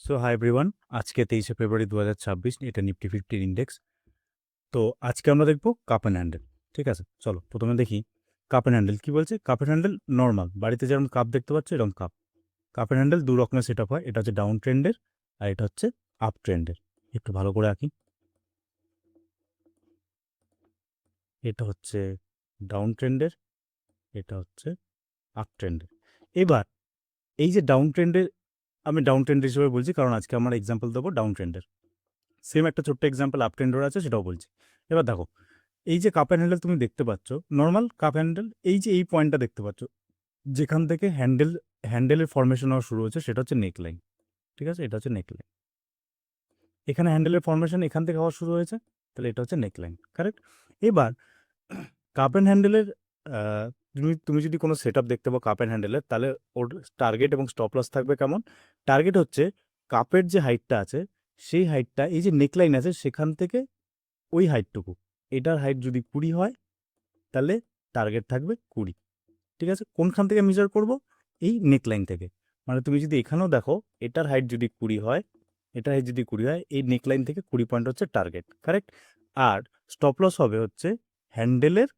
So hi everyone, আজকে 23শে ফেব্রুয়ারি 2026, এটা Nifty ফিফটির index. তো আজকে আমরা দেখবো কাপ অ্যান্ড হ্যান্ডেল। ঠিক আছে, চলো প্রথমে দেখি কাপ অ্যান্ড হ্যান্ডেল কী বলছে। কাপ অ্যান্ড হ্যান্ডেল নর্মাল, বাড়িতে যেরকম কাপ দেখতে পাচ্ছ এরকম কাপ। কাপ অ্যান্ড হ্যান্ডেল দু রকমের সেট আপ হয়, এটা হচ্ছে ডাউন ট্রেন্ডের আর এটা হচ্ছে আপ ট্রেন্ডের। একটু ভালো করে আঁকি। এটা হচ্ছে ডাউন ট্রেন্ডের, এটা হচ্ছে আপ ট্রেন্ডের। এবার এই যে ডাউন ট্রেন্ডের, আমি ডাউন ট্রেন্ড হিসেবে বলছি কারণ আজকে আমার এক্সাম্পল দেবো ডাউন ট্রেন্ডের। সেম একটা ছোট্ট এক্সাম্পল আপ ট্রেন্ডের আছে, সেটাও বলছি। এবার দেখো, এই যে কাপ অ্যান্ড হ্যান্ডেল তুমি দেখতে পাচ্ছ, নর্মাল কাপ হ্যান্ডেল, এই যে এই পয়েন্টটা দেখতে পাচ্ছ যেখান থেকে হ্যান্ডেলের ফর্মেশন হওয়া শুরু হচ্ছে, সেটা হচ্ছে নেক লাইন। ঠিক আছে, এটা হচ্ছে নেক লাইন। এখানে হ্যান্ডেলের ফর্মেশন এখান থেকে হওয়া শুরু হয়েছে, তাহলে এটা হচ্ছে নেক লাইন, কারেক্ট। এবার কাপ অ্যান্ড হ্যান্ডেলের তুমি যদি কোনো সেট আপ দেখতে পাও কাপ অ্যান্ড হ্যান্ডেলের, তাহলে ওর টার্গেট এবং স্টপ লস থাকবে কেমন। টার্গেট হচ্ছে কাপের যে হাইটটা আছে সেই হাইটটা, এই যে নেক লাইন আছে সেখান থেকে ওই হাইটটুকু, এটার হাইট যদি 20 হয় তাহলে টার্গেট থাকবে 20। ঠিক আছে, কোনখান থেকে মেজার করব? এই নেকলাইন থেকে। মানে তুমি যদি এখানেও দেখো, এটার হাইট যদি 20 হয়, এটার হাইট যদি 20 হয়, এই নেকলাইন থেকে 20 পয়েন্ট হচ্ছে টার্গেট, কারেক্ট। আর স্টপ লস হবে হচ্ছে হ্যান্ডেলের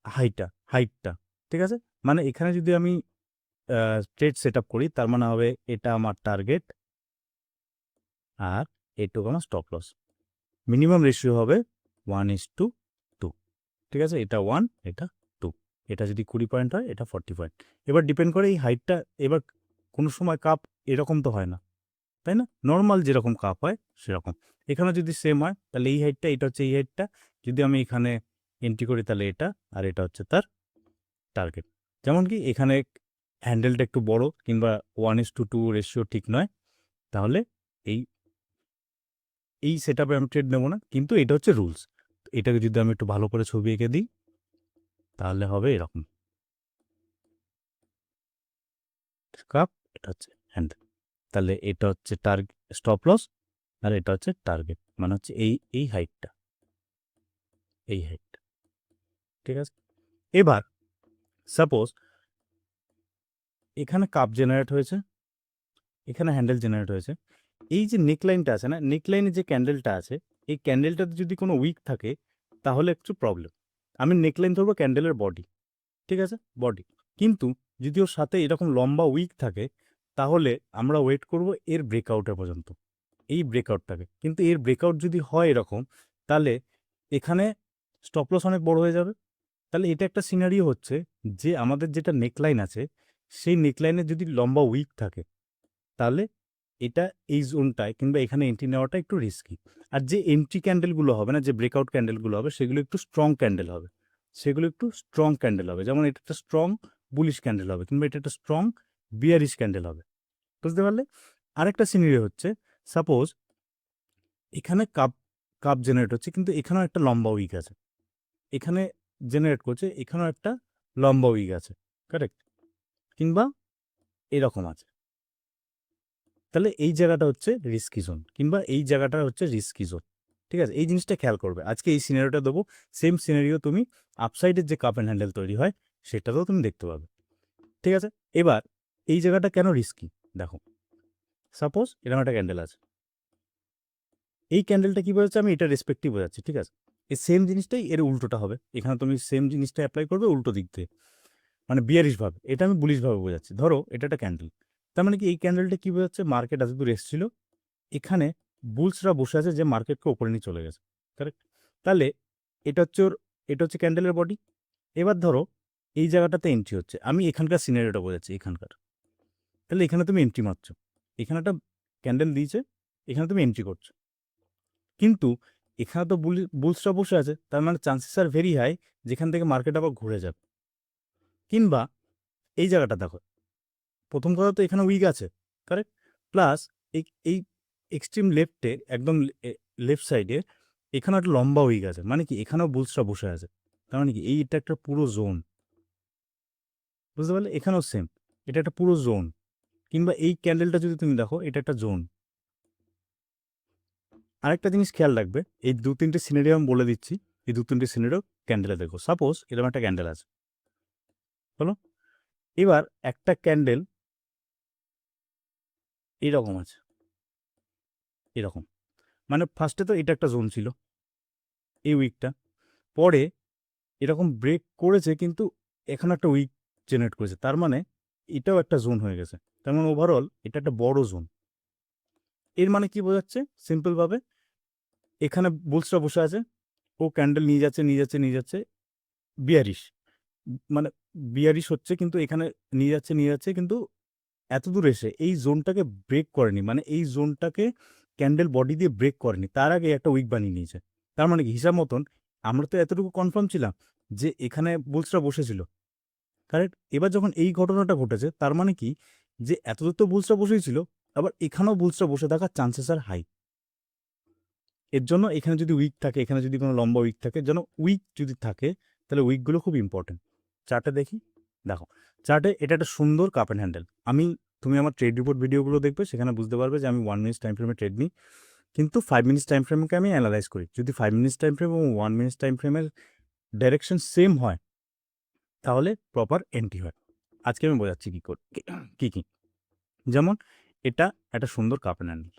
হাইটটা। ঠিক আছে, মানে এখানে যদি আমি ট্রেড সেট আপ করি, তার মানে হবে এটা আমার টার্গেট আর এটুকু আমার স্টপ লস। মিনিমাম রেশিও হবে 1:2। ঠিক আছে, এটা 1, এটা 2। এটা যদি 20 পয়েন্ট হয়, এটা 40 পয়েন্ট। এবার ডিপেন্ড করে এই হাইটটা। এবার কোনো সময় কাপ এরকম তো হয় না, তাই না? নর্মাল যেরকম কাপ হয় সেরকম। এখানে যদি সেম হয় তাহলে এই হাইটটা, এটা হচ্ছে এই হাইটটা। যদি আমি এখানে এন্ট্রি করি তাহলে এটা, আর এটা হচ্ছে তার টার্গেট। যেমন কি এখানে হ্যান্ডেলটা একটু বড় কিংবা 1:2 রেশিও ঠিক নয়, তাহলে এই এই সেট আপে আমি ট্রেড নেবো না, কিন্তু এটা হচ্ছে রুলস। এটাকে যদি আমি একটু ভালো করে ছবি এঁকে দিই তাহলে হবে এরকম কাপ, এটা হচ্ছে হ্যান্ডেল। তাহলে এটা হচ্ছে স্টপ লস আর এটা হচ্ছে টার্গেট, মানে হচ্ছে এই হাইটটা, এই হাইটটা। ঠিক আছে, এবার সাপোজ এখানে কাপ জেনারেট হয়েছে, এখানে হ্যান্ডেল জেনারেট হয়েছে। এই যে নেকলাইনটা আছে না, নেকলাইনে যে ক্যান্ডেলটা আছে, এই ক্যান্ডেলটাতে যদি কোনো উইক থাকে তাহলে একটু প্রবলেম। আমি নেকলাইন ধরবো ক্যান্ডেলের বডি, ঠিক আছে, বডি। কিন্তু যদি ওর সাথে এরকম লম্বা উইক থাকে তাহলে আমরা ওয়েট করব এর ব্রেকআউটের পর্যন্ত, এই ব্রেকআউটটাকে। কিন্তু এর ব্রেকআউট যদি হয় এরকম, তাহলে এখানে স্টপ লস অনেক বড় হয়ে যাবে। তাহলে এটা একটা সিনারিও হচ্ছে যে আমাদের যেটা নেকলাইন আছে সেই নেকলাইনে যদি লম্বা উইক থাকে তাহলে এটা এই জোনটায় কিংবা এখানে এন্ট্রি নেওয়াটা একটু রিস্কি। আর যে এন্ট্রি ক্যান্ডেলগুলো হবে না, যে ব্রেকআউট ক্যান্ডেলগুলো হবে, সেগুলো একটু স্ট্রং ক্যান্ডেল হবে। সেগুলো একটু স্ট্রং ক্যান্ডেল হবে, যেমন এটা একটা স্ট্রং বুলিশ ক্যান্ডেল হবে কিংবা এটা একটা স্ট্রং বিয়ারিশ ক্যান্ডেল হবে। বুঝতে পারলে? আরেকটা সিনারিও হচ্ছে, সাপোজ এখানে কাপ কাপ জেনারেট হচ্ছে কিন্তু এখানেও একটা লম্বা উইক আছে, এখানে জেনারেট করছে, এখানেও একটা লম্বা উইক আছে, কারেক্ট, কিংবা এরকম আছে। তাহলে এই জায়গাটা হচ্ছে রিস্কি জোন কিংবা এই জায়গাটা হচ্ছে রিস্কি জোন। ঠিক আছে, এই জিনিসটা খেয়াল করবে। আজকে এই সিনারিওটা দেবো, সেম সিনারিও তুমি আপসাইডের যে কাপ অ্যান্ড হ্যান্ডেল তৈরি হয় সেটাতেও তুমি দেখতে পাবে। ঠিক আছে, এবার এই জায়গাটা কেন রিস্কি দেখো। সাপোজ এরকম একটা ক্যান্ডেল আছে, এই ক্যান্ডেলটা কী বোঝাচ্ছে, আমি এটা রেসপেক্টিভ বোঝাচ্ছি। ঠিক আছে, এই সেম জিনিসটাই এর উল্টোটা হবে, এখানে তুমি সেম জিনিসটা অ্যাপ্লাই করবে উল্টো দিক দিয়ে, মানে বিয়ারিশভাবে। এটা আমি বুলিশভাবে বোঝাচ্ছি। ধরো এটা একটা ক্যান্ডেল, তার মানে কি এই ক্যান্ডেলটা কী বোঝাচ্ছে, মার্কেট এতদূর এসেছিল, এখানে বুলসরা বসে আছে যে মার্কেটকে ওপরে নিয়ে চলে গেছে, কারেক্ট। তাহলে এটা হচ্ছে এটা হচ্ছে ক্যান্ডেলের বডি। এবার ধরো এই জায়গাটাতে এন্ট্রি হচ্ছে, আমি এখানকার সিনারিওটা বোঝাচ্ছি, এখানকার। তাহলে এখানে তুমি এন্ট্রি মারছো, এখানে একটা ক্যান্ডেল দিয়েছে, এখানে তুমি এন্ট্রি করছো, কিন্তু এখানে তো বুলসরা বসে আছে, তার মানে চান্সেস আর ভেরি হাই যেখান থেকে মার্কেট আবার ঘুরে যাবে। কিংবা এই জায়গাটা দেখো, প্রথম কথা তো এখানে উইক আছে, কারেক্ট। প্লাস এই এই এক্সট্রিম লেফটে একদম লেফট সাইডে এখানে একটা লম্বা উইক আছে, মানে কি এখানেও বুলসরা বসে আছে। তার মানে কি এইটা একটা পুরো জোন। বুঝতে পারলে? এখানেও সেম, এটা একটা পুরো জোন। কিংবা এই ক্যান্ডেলটা যদি তুমি দেখো, এটা একটা জোন। আরেকটা জিনিস খেয়াল রাখবে, এই দু তিনটে সিনারিও আমি বলে দিচ্ছি, এই দু তিনটে সিনারিও ক্যান্ডেলে দেখো। সাপোজ এরকম একটা ক্যান্ডেল আছে, বলো। এবার একটা ক্যান্ডেল এইরকম আছে, এরকম। মানে ফার্স্টে তো এটা একটা জোন ছিল এই উইকটা, পরে এরকম ব্রেক করেছে কিন্তু এখানে একটা উইক জেনারেট করেছে, তার মানে এটাও একটা জোন হয়ে গেছে। তার মানে ওভারঅল এটা একটা বড় জোন। এর মানে কি বোঝাচ্ছে সিম্পলভাবে, এখানে বুলসরা বসে আছে, ও ক্যান্ডেল নিয়ে যাচ্ছে নিয়ে যাচ্ছে নিয়ে যাচ্ছে, বিয়ারিশ, মানে বিয়ারিশ হচ্ছে, কিন্তু এখানে নিয়ে যাচ্ছে কিন্তু এত দূর এসে এই জোনটাকে ব্রেক করেনি, মানে এই জোনটাকে ক্যান্ডেল বডি দিয়ে ব্রেক করেনি, তার আগে একটা উইক বানিয়ে নিয়েছে। তার মানে কি হিসাব মতন আমরা তো এতটুকু কনফার্ম ছিলাম যে এখানে বুলসরা বসেছিল, কারেক্ট। এবার যখন এই ঘটনাটা ঘটেছে তার মানে কি, যে এতদূর তো বুলসরা বসেই ছিল, আবার এখানেও বুলসরা বসে থাকার চান্সেস আর হাই। এর জন্য এখানে যদি উইক থাকে, এখানে যদি কোনো লম্বা উইক থাকে, যেন উইক যদি থাকে তাহলে উইকগুলো খুব ইম্পর্টেন্ট। চার্টে দেখি, দেখো চার্টে এটা একটা সুন্দর কাপ অ্যান্ড হ্যান্ডেল। তুমি আমার ট্রেড রিপোর্ট ভিডিওগুলো দেখবে, সেখানে বুঝতে পারবে যে আমি 1 মিনিট টাইম ফ্রেমে ট্রেড নিই, কিন্তু 5 মিনিটস টাইম ফ্রেমকে আমি অ্যানালাইজ করি। যদি 5 মিনিটস টাইম ফ্রেম এবং 1 মিনিটস টাইম ফ্রেমের ডাইরেকশন সেম হয় তাহলে প্রপার এন্ট্রি হয়। আজকে আমি বোঝাচ্ছি কী করে, কী কী। যেমন এটা একটা সুন্দর কাপ অ্যান্ড হ্যান্ডেল,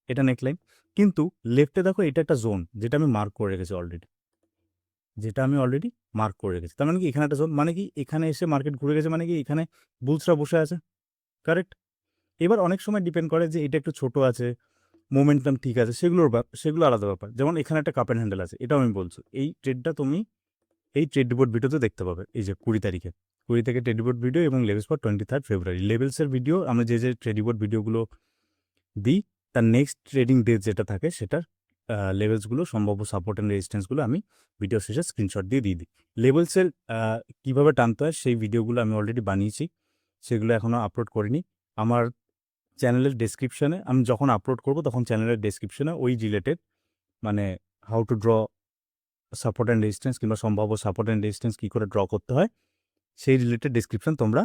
এটা নেকলাইন, কিন্তু লেফটে দেখো এটা একটা জোন যেটা আমি মার্ক করে রেখেছি অলরেডি, তার মানে কি এখানে একটা জোন, মানে কি এখানে এসে মার্কেট ঘুরে গেছে, মানে কি এখানে বুলসরা বসে আছে, কারেক্ট। এবার অনেক সময় ডিপেন্ড করে যে এটা একটু ছোট আছে, মোমেন্টাম ঠিক আছে, সেগুলো আলাদা ব্যাপার। যেমন এখানে একটা কাপ অ্যান্ড হ্যান্ডেল আছে, এটাও আমি বলছি, এই ট্রেডটা তুমি এই ট্রেড রিপোর্ট ভিডিওতে দেখতে পাবে, এই যে 20 তারিখে, 20 থেকে ট্রেড রিপোর্ট ভিডিও এবং লেভেলস ফর 23 ফেব্রুয়ারি লেভেলসের ভিডিও। আমরা যে ট্রেড রিপোর্ট ভিডিওগুলো দিই তার নেক্সট ট্রেডিং ডে যেটা থাকে সেটার লেভেলসগুলো, সম্ভাব্য সাপোর্ট অ্যান্ড রেজিস্ট্যান্সগুলো আমি ভিডিও শেষে স্ক্রিনশট দিয়ে দিই। লেভেলসের কীভাবে টানতে হয় সেই ভিডিওগুলো আমি অলরেডি বানিয়েছি, সেগুলো এখনও আপলোড করিনি। আমার চ্যানেলের ডেসক্রিপশানে, আমি যখন আপলোড করব তখন চ্যানেলের ডেসক্রিপশানে ওই রিলেটেড, মানে how to draw support and resistance কিংবা সম্ভাব্য সাপোর্ট অ্যান্ড রেজিস্ট্যান্স কী করে ড্র করতে হয়, সেই রিলেটেড ডেসক্রিপশান তোমরা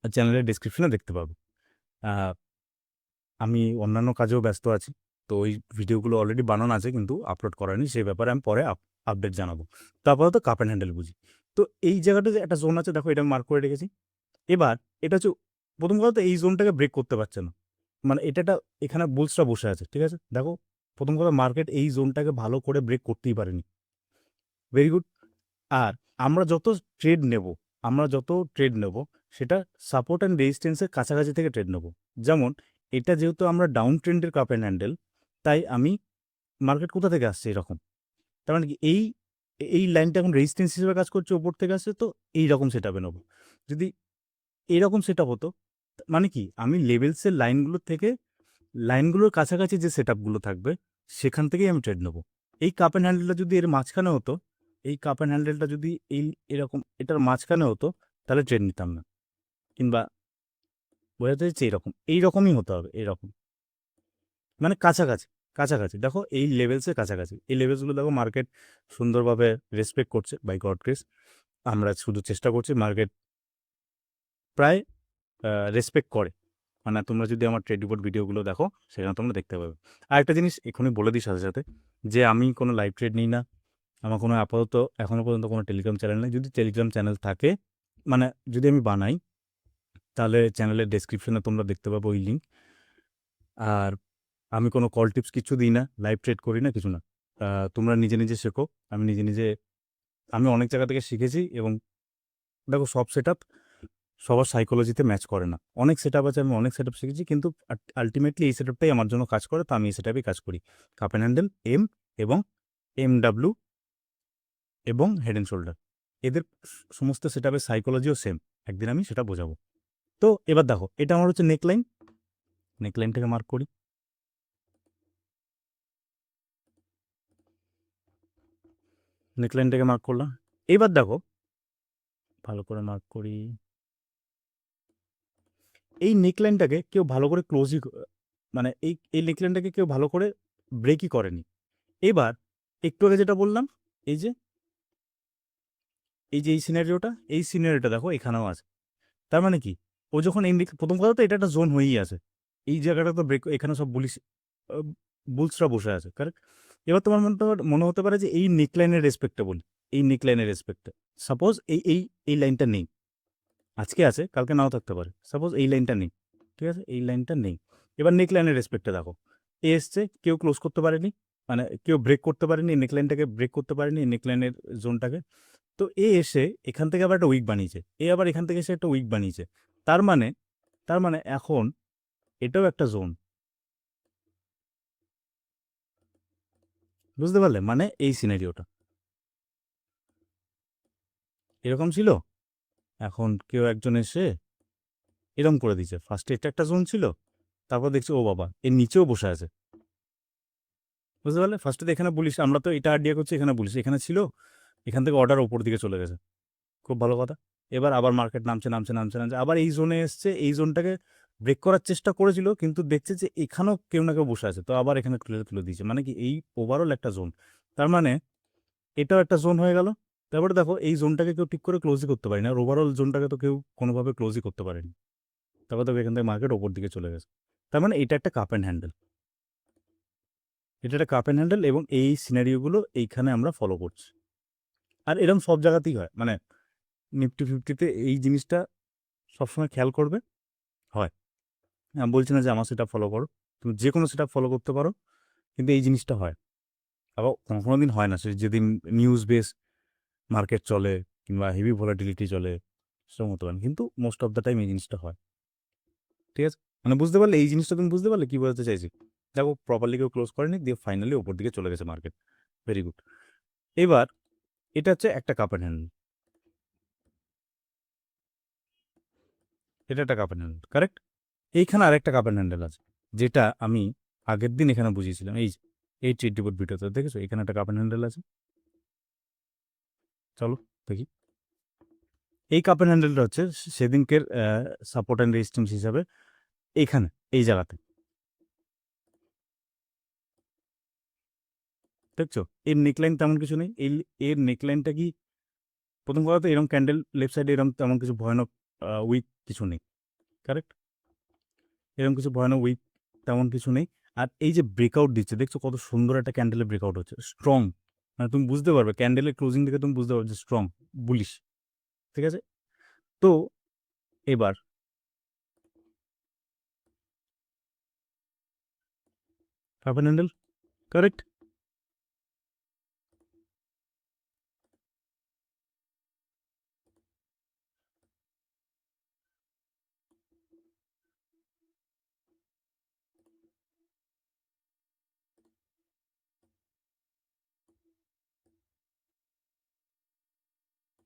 চ্যানেলের ডেসক্রিপশানে দেখতে পাবে। আমি অন্যান্য কাজেও ব্যস্ত আছি, তো ওই ভিডিওগুলো অলরেডি বানানো আছে কিন্তু আপলোড করা নেই, সেই ব্যাপারে আমি পরে আপডেট জানাবো। তো আপাতত কাপ অ্যান্ড হ্যান্ডেল বুঝি। তো এই জায়গাটাতে একটা জোন আছে, দেখো এটা আমি মার্ক করে রেখেছি। এবার এটা হচ্ছে প্রথম কথা, তো এই জোনটাকে ব্রেক করতে পারছে না, মানে এটা এখানে বুলসরা বসে আছে, ঠিক আছে। দেখো প্রথম কথা, মার্কেট এই জোনটাকে ভালো করে ব্রেক করতেই পারেনি, ভেরি গুড। আর আমরা যত ট্রেড নেব সেটা সাপোর্ট অ্যান্ড রেজিস্ট্যান্সের কাছাকাছি থেকে ট্রেড নেব। যেমন এটা যেহেতু আমরা ডাউন ট্রেন্ডের কাপ অ্যান্ড হ্যান্ডেল, তাই আমি মার্কেট কোথা থেকে আসছে এরকম, তার মানে কি এই লাইনটা এখন রেজিস্ট্যান্স হিসেবে কাজ করছে, ওপর থেকে আসছে, তো এইরকম সেট আপে নেবো। যদি এইরকম সেট আপ হতো, মানে কি আমি লেভেলসের লাইনগুলোর কাছাকাছি যে সেট আপগুলো থাকবে সেখান থেকেই আমি ট্রেড নেবো। এই কাপ অ্যান্ড হ্যান্ডেলটা যদি এর মাঝখানে হতো, এরকম এটার মাঝখানে হতো, তাহলে ট্রেড নিতাম না, কিংবা বোঝাতে চাইছি এইরকমই হতে হবে, এরকম, মানে কাছাকাছি দেখো এই লেভেলসের কাছাকাছি, এই লেভেলসগুলো দেখো মার্কেট সুন্দরভাবে রেসপেক্ট করছে, বাই গড গ্রেস। আমরা শুধু চেষ্টা করছি, মার্কেট প্রায় রেসপেক্ট করে, মানে তোমরা যদি আমার ট্রেড রিপোর্ট ভিডিওগুলো দেখো সেখানে তোমরা দেখতে পাবে। আর একটা জিনিস এখনই বলে দিই সাথে সাথে, যে আমি কোনো লাইভ ট্রেড নিই না, আমার কোনো আপাতত এখনও পর্যন্ত কোনো টেলিগ্রাম চ্যানেল নেই। যদি টেলিগ্রাম চ্যানেল থাকে, মানে যদি আমি বানাই, তাহলে চ্যানেলের ডেসক্রিপশনে তোমরা দেখতে পাবো ওই লিঙ্ক। আর আমি কোনো কল টিপস কিছু দিই না, লাইভ ট্রেড করি না, কিছু না। তোমরা নিজে শেখো, আমি অনেক জায়গা থেকে শিখেছি। এবং দেখো সব সেট আপ সবার সাইকোলজিতে ম্যাচ করে না, অনেক সেট আপ আছে, আমি অনেক সেট আপ শিখেছি, কিন্তু আলটিমেটলি এই সেট আপটাই আমার জন্য কাজ করে, তো আমি এই সেট আপেই কাজ করি। কাপ অ্যান্ড হ্যান্ডেল, এবং MW এবং হেড অ্যান্ড শোল্ডার, এদের সমস্ত সেট আপের সাইকোলজিও সেম, একদিন আমি সেটা বোঝাবো। তো এবার দেখো এটা আমার হচ্ছে নেকলাইনটাকে মার্ক করি, নেকলাইনটাকে মার্ক করলাম। এবার দেখো ভালো করে মার্ক করি, এই নেকলাইনটাকে কেউ ভালো করে মানে এই নেকলাইনটাকে কেউ ভালো করে ব্রেকই করেনি। এবার একটু আগে যেটা বললাম, এই যে এই সিনারিওটা দেখো এখানেও আছে, তার মানে কি ও যখন প্রথম কথা তো এটা একটা জোন হয়েই আছে, এই জায়গাটা তো ব্রেক, এখানে সব বুলসরা বসে আছে, কারেক্ট। এবার তোমার মনে হতে পারে যে এই নেকলাইনের রেসপেক্টে বলি, সাপোজ এই লাইনটা নেই, আজকে আছে কালকে নাও থাকতে পারে, সাপোজ এই লাইনটা নেই, ঠিক আছে, এই লাইনটা নেই। এবার নেক লাইনের রেসপেক্টে দেখো, এ এসছে, কেউ ক্লোজ করতে পারেনি, মানে কেউ ব্রেক করতে পারেনি, নেক লাইনটাকে ব্রেক করতে পারেনি, নেক লাইনের জোনটাকে। তো এ এসে এখান থেকে আবার একটা উইক বানিয়েছে, এ আবার এখান থেকে এসে একটা উইক বানিয়েছে। তার মানে এখন এটাও একটা জোন, বুঝতে পারলে? মানে এই সিনারিওটা এরকম ছিল, এখন কেউ একজন এসে এরকম করে দিয়েছে। ফার্স্টে এটা একটা জোন ছিল, তারপর দেখছি ও বাবা এর নিচেও বসে আছে, বুঝতে পারলে? ফার্স্টে তো এখানে পুলিশ, আমরা তো এটা আইডিয়া করছি এখানে পুলিশ, এখানে ছিল, এখান থেকে অর্ডার ওপর দিকে চলে গেছে, খুব ভালো কথা। এবার আবার মার্কেট নামছে নামছে নামছে নামছে, আবার এই জোনে এসছে, এই জোনটাকে ব্রেক করার চেষ্টা করেছিল, কিন্তু দেখছে যে এখানেও কেউ না কেউ বসে আছে, তো আবার এখানে তুলে তুলে দিয়েছে। মানে কি, এই ওভারঅল একটা জোন, তার মানে এটাও একটা জোন হয়ে গেল। তারপরে দেখো এই জোনটাকে কেউ ঠিক করে ক্লোজই করতে পারেনি, আর ওভারঅল জোনটাকে তো কেউ কোনোভাবে ক্লোজই করতে পারেনি। তারপর দেখো এখান থেকে মার্কেট ওপর দিকে চলে গেছে। তার মানে এটা একটা কাপ অ্যান্ড হ্যান্ডেল, এটা একটা কাপ অ্যান্ড হ্যান্ডেল, এবং এই সিনারিওগুলো এইখানে আমরা ফলো করছি। আর এরকম সব জায়গাতেই হয়, মানে নিফটি ফিফটিতে এই জিনিসটা সবসময় খেয়াল করবে, হয়। আমি বলছি না যে আমার সেটা ফলো করো, তুমি যে কোনো সেটা ফলো করতে পারো, কিন্তু এই জিনিসটা হয়। আবার কোনো কোনো দিন হয় না, সে যেদিন নিউজ বেস মার্কেট চলে কিংবা হেভি ভলাটিলিটি চলে সেরকম হতে পারে, কিন্তু মোস্ট অফ দ্য টাইম এই জিনিসটা হয়। ঠিক আছে, মানে বুঝতে পারলে এই জিনিসটা, তুমি বুঝতে পারলে কি বলতে চাইছি? দেখো প্রপারলি কেউ ক্লোজ করেনি, দিয়ে ফাইনালি ওপর দিকে চলে গেছে মার্কেট, ভেরি গুড। এবার এটা হচ্ছে একটা কাপ অ্যান্ড হ্যান্ডেল, এটা একটা কাপ অ্যান্ড হ্যান্ডেল, কারেক্ট। এইখানে আরেকটা কাপ অ্যান্ড হ্যান্ডেল আছে, যেটা আমি আগের দিন এখানে বুঝিয়েছিলাম, এই যে এই ট্রেড রিপোর্ট ভিডিওতে দেখেছো, এখানে একটা কাপ অ্যান্ড হ্যান্ডেল আছে। চলো দেখি। এই কাপ অ্যান্ড হ্যান্ডেলটা হচ্ছে সেদিনকের সাপোর্ট অ্যান্ড রেজিস্ট্যান্স হিসাবে এইখানে, এই জায়গাতে, দেখছো? এর নেকলাইন তেমন কিছু নেই, এই এর নেকলাইনটা কি, প্রথম কথা তো এরকম ক্যান্ডেল লেফট সাইডে এরকম তেমন কিছু ভয়ানক উইক কিছু নেই, কারেক্ট? এরকম কিছু ভয়ানক উইক তেমন কিছু নেই। আর এই যে ব্রেকআউট দিচ্ছে, দেখছো কত সুন্দর একটা ক্যান্ডেলের ব্রেকআউট হচ্ছে, স্ট্রং, মানে তুমি বুঝতে পারবে ক্যান্ডেলের ক্লোজিং থেকে, তুমি বুঝতে পারবে যে স্ট্রং, বুলিশ। ঠিক আছে, তো এবার হাফ অ্যান হ্যান্ডেল, কারেক্ট।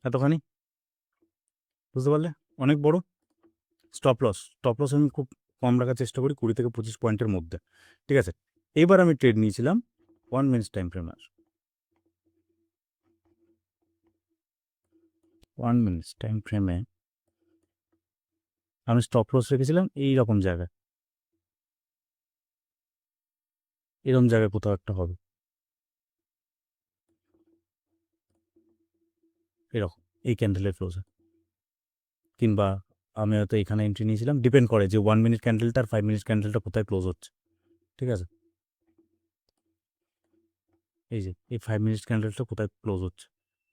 এতখানি বুঝতে পারলে, অনেক বড়। স্টপ লস আমি খুব কম রাখার চেষ্টা করি, 20 থেকে 25 পয়েন্টের মধ্যে। ঠিক আছে, এবার আমি ট্রেড নিয়েছিলাম 1 মিনিট টাইম ফ্রেমে, 1 মিনিট টাইম ফ্রেমে আমি স্টপ লস রেখেছিলাম এই রকম জায়গায়, এরকম জায়গায় কোথাও একটা হবে, এরকম এই ক্যান্ডেলের ক্লোজে, কিংবা আমি হয়তো এখানে এন্ট্রি নিয়েছিলাম, ডিপেন্ড করে যে 1 মিনিট ক্যান্ডেলটা আর 5 মিনিট ক্যান্ডেলটা কোথায় ক্লোজ হচ্ছে। ঠিক আছে, এই যে এই 5 মিনিট ক্যান্ডেলটা কোথায় ক্লোজ হচ্ছে,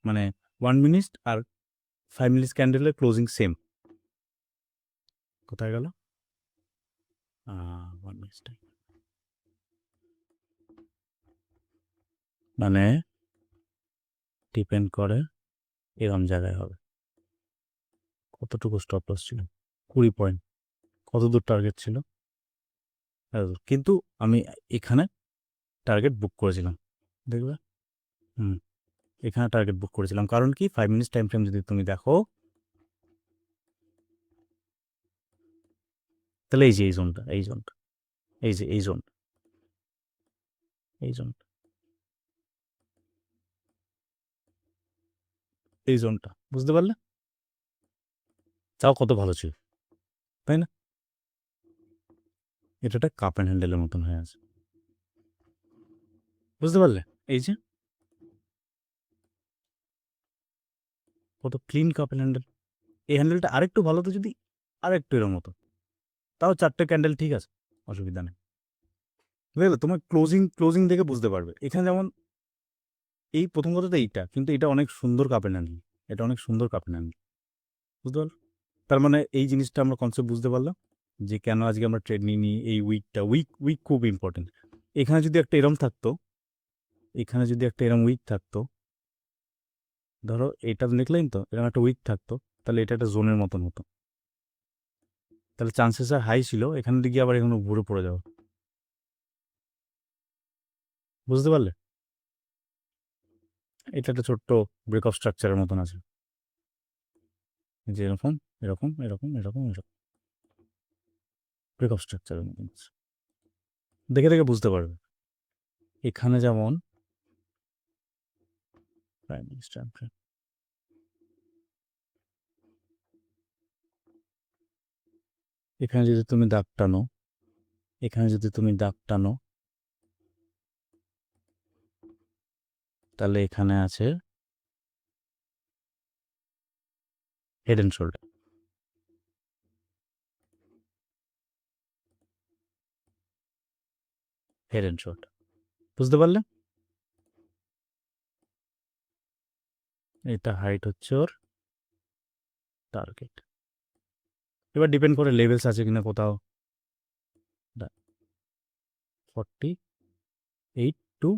মানে 1 মিনিট আর 5 মিনিট ক্যান্ডেলের ক্লোজিং সেম, কোথায় গেল 1 মিনিট, মানে ডিপেন্ড করে এরম জায়গায় হবে। কতটুকু স্টপ লস ছিল? 20 পয়েন্ট। কত দূর টার্গেট ছিল? এত দূর। কিন্তু আমি এখানে টার্গেট বুক করেছিলাম, দেখবে? হুম, এখানে টার্গেট বুক করেছিলাম, কারণ কি 5 মিনিট টাইম ফ্রেম যদি তুমি দেখো, তাহলে এই যে এই জোনটা, এই জোনটা, এই যে এই জোন, এই জোন, এই জোনটা, বুঝতে পারলে? তাও কত ভালো ছিল, তাই না? এটা একটা কাপ অ্যান্ড হ্যান্ডেলের মতন হয়ে আছে, বুঝতে পারলে? এই যে কত ক্লিন কাপ অ্যান্ড হ্যান্ডেল। এই হ্যান্ডেলটা আরেকটু ভালো তো, যদি আরেকটু এরম মতো, তাও 4টে ক্যান্ডেল ঠিক আছে, অসুবিধা নেই। বুঝলে, তোমার ক্লোজিং ক্লোজিং দেখে বুঝতে পারবে। এখানে যেমন এই প্রথম কথা তো এইটা, কিন্তু এটা অনেক সুন্দর কাপ অ্যান্ড হ্যান্ডেল, এটা অনেক সুন্দর কাপ অ্যান্ড হ্যান্ডেল, বুঝতে পারলো? তার মানে এই জিনিসটা আমরা কনসেপ্ট বুঝতে পারলাম। যে কেন আজকে আমরা ট্রেড নিই এই উইকটা, উইক খুব ইম্পর্টেন্ট। এখানে যদি একটা এরম থাকতো, এখানে যদি একটা এরম উইক থাকতো, ধরো এটা নেকলাইন তো, এরকম একটা উইক থাকতো, তাহলে এটা একটা জোনের মতন হতো, তাহলে চান্সেস আর হাই ছিল এখান থেকে আবার এখানে ঘুরে পড়ে যাওয়া। বুঝতে পারলে? এটা একটা ছোট্ট ব্রেকআপ স্ট্রাকচারের মতন আছে, যে এরকম এরকম এরকম এরকম এরকম ব্রেকআপ স্ট্রাকচারের মতন আছে, দেখে দেখে বুঝতে পারবে। এখানে যেমন প্রাইম মিনিস্টার, এখানে যদি তুমি দাগ টানো, এখানে যদি তুমি দাগ টানো, তাহলে এখানে আছে head and shoulder, head and shoulder. বুঝতে পারলে? এটা হাইট হচ্ছে ওর টার্গেট। এবার ডিপেন্ড করে লেভেলস আছে কিনা কোথাও, 48 টু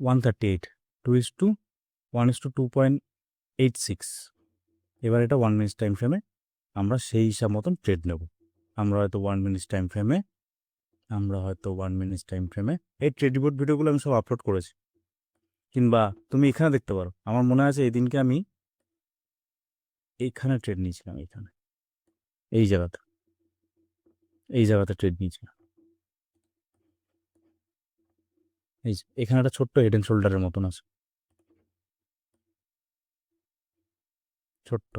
138, 2:1:2.86। এবার এটা 1 মিনিট টাইম ফ্রেমে আমরা সেই হিসাব মতন ট্রেড নেব। আমরা হয়তো 1 মিনিট টাইম ফ্রেমে এই ট্রেড রিপোর্ট ভিডিওগুলো আমি সব আপলোড করেছি, কিংবা তুমি এখানে দেখতে পারো। আমার মনে আছে এই দিনকে আমি এইখানে ট্রেড নিয়েছিলাম, এইখানে এই জায়গাতে ট্রেড নিয়েছিলাম। এই যে এখানে একটা ছোট্ট হেড অ্যান্ড শোল্ডারের মতন আছে, ছোট্ট।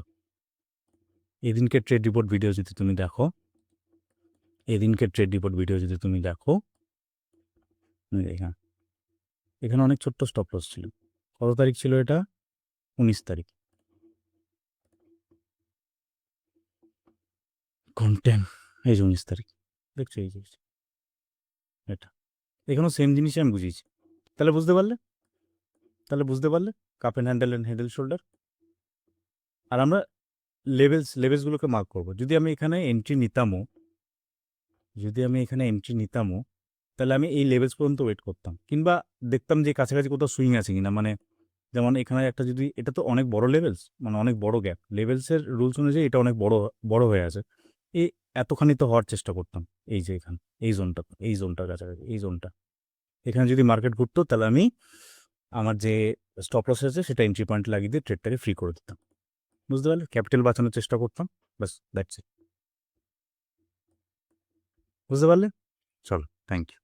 এদিনকে ট্রেড রিপোর্ট ভিডিও যদি তুমি দেখো, এখানে এখানে অনেক ছোট্ট স্টপ লস ছিল। কত তারিখ ছিল এটা? 19 তারিখ। কন্টেন্ট এই যে 19 তারিখ, দেখছো এই যে এটা, এখানেও সেম জিনিসই আমি বুঝিয়েছি। তাহলে বুঝতে পারলে cup and handle and head and shoulder. আর আমরা লেভেলসগুলোকে মার্ক করবো। যদি আমি এখানে এন্ট্রি নিতামও, তাহলে আমি এই লেভেলস পর্যন্ত ওয়েট করতাম, কিংবা দেখতাম যে কাছাকাছি কোথাও সুইং আছে কিনা। মানে যেমন এখানে একটা, যদি এটা তো অনেক বড় লেভেলস, মানে অনেক বড় গ্যাপ, লেভেলসের রুলস অনুযায়ী এটা অনেক বড় হয়ে আছে, এই এতখানি তো হওয়ার চেষ্টা করতাম। এই যে এখানে এই জোনটার কাছাকাছি, এই জোনটা, এখানে যদি মার্কেট ঘুরতো, তাহলে আমি আমার যে স্টপ লস আছে সেটা এন্ট্রি পয়েন্ট লাগিয়ে দিয়ে ট্রেডটাকে ফ্রি করে দিতাম। বুঝতে পারলে? ক্যাপিটাল বাঁচানোর চেষ্টা করতাম, বাস দ্যাটস ইট। বুঝতে পারলে? চলো, থ্যাংক ইউ।